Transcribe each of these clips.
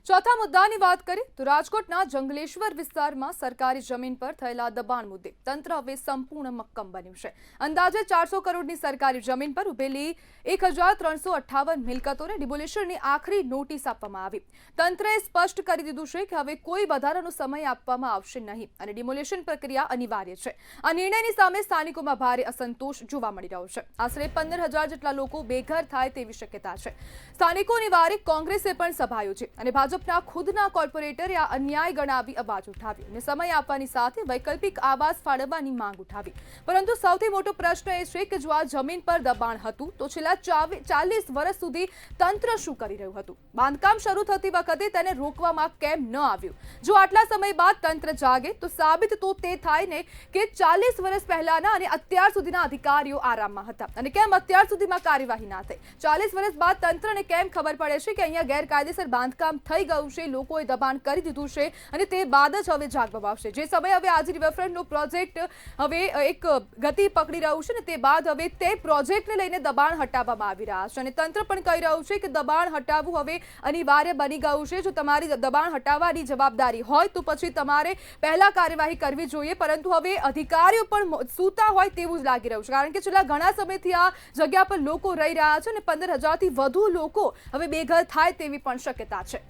ચોથા મુદ્દાની વાત કરીએ તો રાજકોટના જંગલેશ્વર વિસ્તારમાં સરકારી જમીન પર થયેલા દબાણ મુદ્દે તંત્ર હવે સંપૂર્ણ મક્કમ બન્યું છે। અંદાજે 400 કરોડની સરકારી જમીન પર ઉભેલી 1358 મિલકતોને ડિમોલિશનની આખરી નોટિસ આપવામાં આવી। તંત્રએ સ્પષ્ટ કરી દીધું છે કે હવે કોઈ વધારાનો સમય આપવામાં આવશે નહીં અને ડિમોલિશન પ્રક્રિયા અનિવાર્ય છે। આ નિર્ણયની સામે સ્થાનિકોમાં ભારે અસંતોષ જોવા મળી રહ્યો છે। આશરે 15,000 જેટલા લોકો બેઘર થાય તેવી શક્યતા છે। સ્થાનિકોની વારે કોંગ્રેસે પણ સભા યોજી અને ભાજપના ખુદના કોર્પોરેટરે આ અન્યાય ગણાવી અવાજ ઉઠાવી અને સમય આપવાની સાથે વૈકલ્પિક આવાસ ફાળવવાની માંગ ઉઠાવી। પરંતુ સૌથી મોટો પ્રશ્ન એ છે કે જો આ જમીન પર દબાણ હતું તો છેલ્લા 40 વર્ષ સુધી તંત્ર શું કરી રહ્યું હતું? બાંધકામ શરૂ થતી વખતે તેને રોકવામાં કેમ ન આવ્યું? જો આટલા સમય બાદ તંત્ર જાગે તો સાબિત તો તે થાય ને કે 40 વર્ષ પહેલાના અને અત્યાર સુધીના અધિકારીઓ આરામમાં હતા અને કેમ અત્યાર સુધીમાં કાર્યવાહી ના થઈ। 40 વર્ષ બાદ તંત્રને કેમ ખબર પડે છે કે અહીંયા ગેરકાયદેસર બાંધકામ થઈ ગયું છે, લોકોએ દબાણ કરી દીધું છે અને તે બાદ જ હવે જાગવામાં આવશે। જે સમય હવે આજે રિવરફ્રન્ટનો પ્રોજેક્ટ હવે એક ગતિ પકડી રહ્યું છે ને તે બાદ હવે તે પ્રોજેક્ટને લઈને દબાણ હટાવવામાં આવી રહ્યા છે અને તંત્ર પણ કહી રહ્યું છે કે દબાણ હટાવવું હવે અનિવાર્ય બની ગયું છે। જો તમારી દબાણ હટાવવાની જવાબદારી હોય તો પછી તમારે પહેલા કાર્યવાહી કરવી જોઈએ, પરંતુ હવે અધિકારીઓ પણ સૂતા હોય તેવું જ લાગી રહ્યું છે, કારણ કે છેલ્લા ઘણા સમયથી આ જગ્યા પર લોકો રહી રહ્યા છે અને 15,000થી વધુ લોકો હવે બેઘર થાય તેવી પણ શક્યતા છે।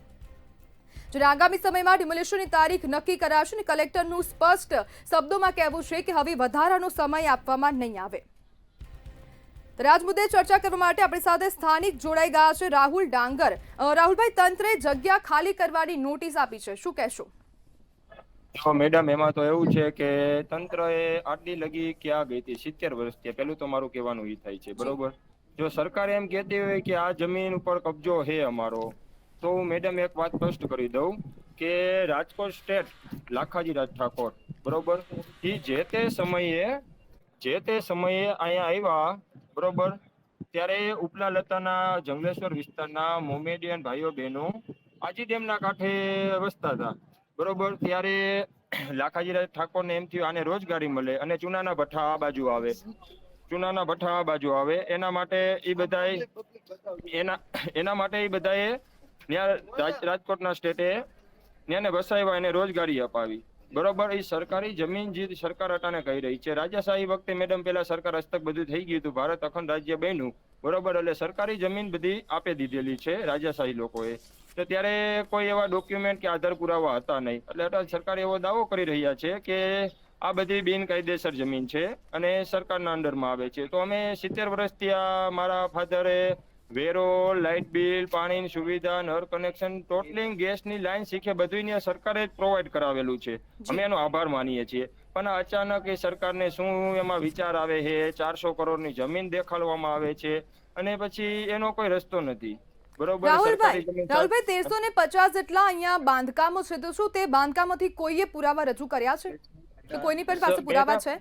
જ્યારે આગામી સમયમાં ડિમોલિશનની તારીખ નક્કી કરાશે અને કલેક્ટરનું સ્પષ્ટ શબ્દોમાં કહેવું છે કે હવે વધારાનો સમય આપવામાં નહીં આવે। આજ મુદ્દે ચર્ચા કરવા માટે આપણી સાથે સ્થાનિક જોડાઈ ગયા છે રાહુલ ડાંગર। રાહુલભાઈ, તંત્રે જગ્યા ખાલી કરવાની નોટિસ આપી છે, શું કહેશો? મેડમ, એમાં તો એવું છે કે તંત્ર એ આટલી લગી ક્યાં ગઈ હતી? 70 વર્ષ થયા, પેલું તો મારું કહેવાનું એ થાય છે, બરોબર? જો સરકાર એમ કહેતી હોય કે આ જમીન ઉપર કબજો છે અમારો, તો હું મેડમ એક વાત સ્પષ્ટ કરી દઉં કે રાજકોટ સ્ટેટ લાખાજી રાજ ઠાકોર, બરોબર, એ જે તે સમયે અહીંયા આવ્યા, બરોબર, ત્યારે ઉપલા લતાના જંગલેશ્વર વિસ્તારના મોમેડિયન ભાઈઓ બહેનો આજી ડેમના કાંઠે વસતા હતા, બરોબર। ત્યારે લાખાજી રાજ ઠાકોરને એમ થયું આને રોજગારી મળે અને ચૂનાના ભઠ્ઠા આ બાજુ આવે એના માટે એ બધાએ રાજકોટના સ્ટેટે ત્યાંને વસાવ્યા એને રોજગારી અપાવી, બરોબર। એ સરકારી જમીન જે સરકાર અટાણે કહી રહી છે, રાજાશાહી વખતે મેડમ પેલા સરકાર હસ્તક બધું થઈ ગયું હતું, ભારત અખંડ રાજ્ય બન્યું, બરોબર, એટલે સરકારી જમીન બધી આપી દીધેલી છે રાજાશાહી લોકોએ। તો ત્યારે કોઈ એવા ડોક્યુમેન્ટ કે આધાર પુરાવા હતા નહીં, એટલે સરકાર એવો દાવો કરી રહ્યા છે કે આ બધી બિનકાયદેસર જમીન છે અને સરકારના અંડરમાં આવે છે। તો અમે 70 વર્ષથી આ મારા ફાધરે વેરો, લાઇટ બિલ, પાણીની સુવિધા, નળ કનેક્શન, ટોટલિંગ ગેસની લાઈન શીખે બધું સરકારે જ પ્રોવાઈડ કરાવેલું છે, અમે એનો આભાર માનીએ છીએ। પણ અચાનક એ સરકારને શું એમાં વિચાર આવે છે, 400 કરોડની જમીન દેખાડવામાં આવે છે અને પછી એનો કોઈ રસ્તો નથી, બરોબર। રાહુલભાઈ, 1350 જેટલા અહીંયા બાંધકામો છે, તો શું તે બાંધકામોથી કોઈએ પુરાવા રજૂ કર્યા છે કે કોઈની પણ પાસે પુરાવા છે?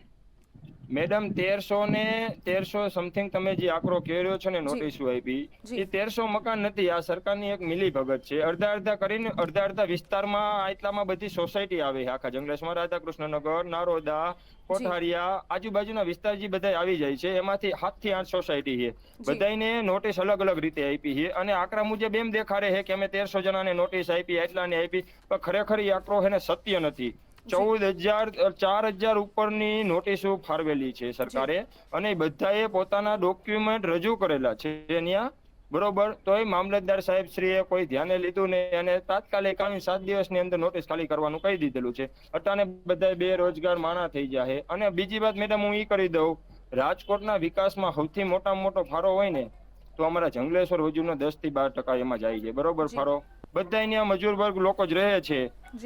મેડમ, 1300 સમથિંગ તમે જે આંકડો કર્યો છો ને, નોટિસ આપી, એ 1300 મકાન નથી, આ સરકારની એક મિલી ભગત છે। અડધા વિસ્તારમાં આટલામાં બધી સોસાયટી આવે છે, આખા જંગલેશ્વરમાં રાધાકૃષ્ણનગર, નારોદા, કોઠારિયા, આજુબાજુના વિસ્તાર જે બધા આવી જાય છે, એમાંથી 7 થી 8 સોસાયટી છે, બધાને નોટિસ અલગ અલગ રીતે આપી છે અને આંકડા મુજબ એમ દેખાડે છે કે અમે 1300 જણાને નોટિસ આપી, એટલાને આપી, પણ ખરેખર એ આંકડો છે ને સત્ય નથી। 4,000 ઉપરની નોટિસો ફાળવેલી છે સરકારે અને બધાએ પોતાના ડોક્યુમેન્ટ રજૂ કરેલા છે ત્યાં, બરોબર। તો એ મામલતદાર સાહેબ શ્રીએ કોઈ ધ્યાને લીધું નહીં અને તાત્કાલિક 7 દિવસની અંદર નોટિસ ખાલી કરવાનું કહી દીધેલું છે। અટાણે બધા બેરોજગાર માણા થઈ ગયા છે। અને બીજી વાત મેડમ હું એ કરી દઉં, રાજકોટના વિકાસમાં સૌથી મોટામાં મોટો ફાળો હોય ને તો અમારા જંગલેશ્વર હજુનો 10 થી 12% એમાં જાય છે, બરોબર, ફાળો બધા અહીંયા મજૂર વર્ગ લોકો જ રહે છે।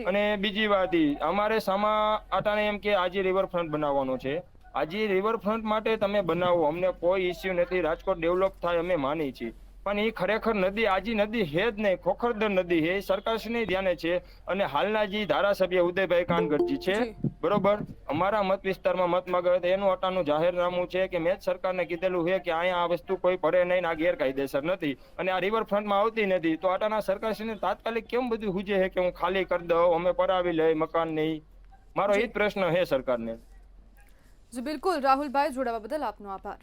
અને બીજી વાત અમારે સામા આટાણે એમ કે આજે રિવરફ્રન્ટ બનાવવાનો છે, આજે રિવરફ્રન્ટ માટે તમે બનાવો, અમને કોઈ ઇસ્યુ નથી, રાજકોટ ડેવલપ થાય અમે માની છીએ, પણ એ ખરેખર નદી આજી નદી હે જ નહીં, ખોખરદર નદી હે, સરકારશ્રીને ધ્યાને છે અને હાલના જે ધારાસભ્ય ઉદયભાઈ કાનગઢજી છે, બરોબર, અમારા મત વિસ્તારમાં મત માંગે એનું અટાનું જાહેરનામું છે કે મેં જ સરકારને કીધેલું છે કે અહીંયા આ વસ્તુ કોઈ પડે નહીં, આ ગેરકાયદેસર નથી અને આ રિવરફ્રન્ટમાં આવતી નથી, તો આટાના સરકારશ્રીને તાત્કાલિક કેમ બધું હુજે છે કે હું ખાલી કરી દઉં, અમે પડાવી લઈ મકાન નહીં? મારો એ જ પ્રશ્ન છે સરકારને। જી બિલકુલ રાહુલભાઈ, જોડાવા બદલ આપનો આભાર।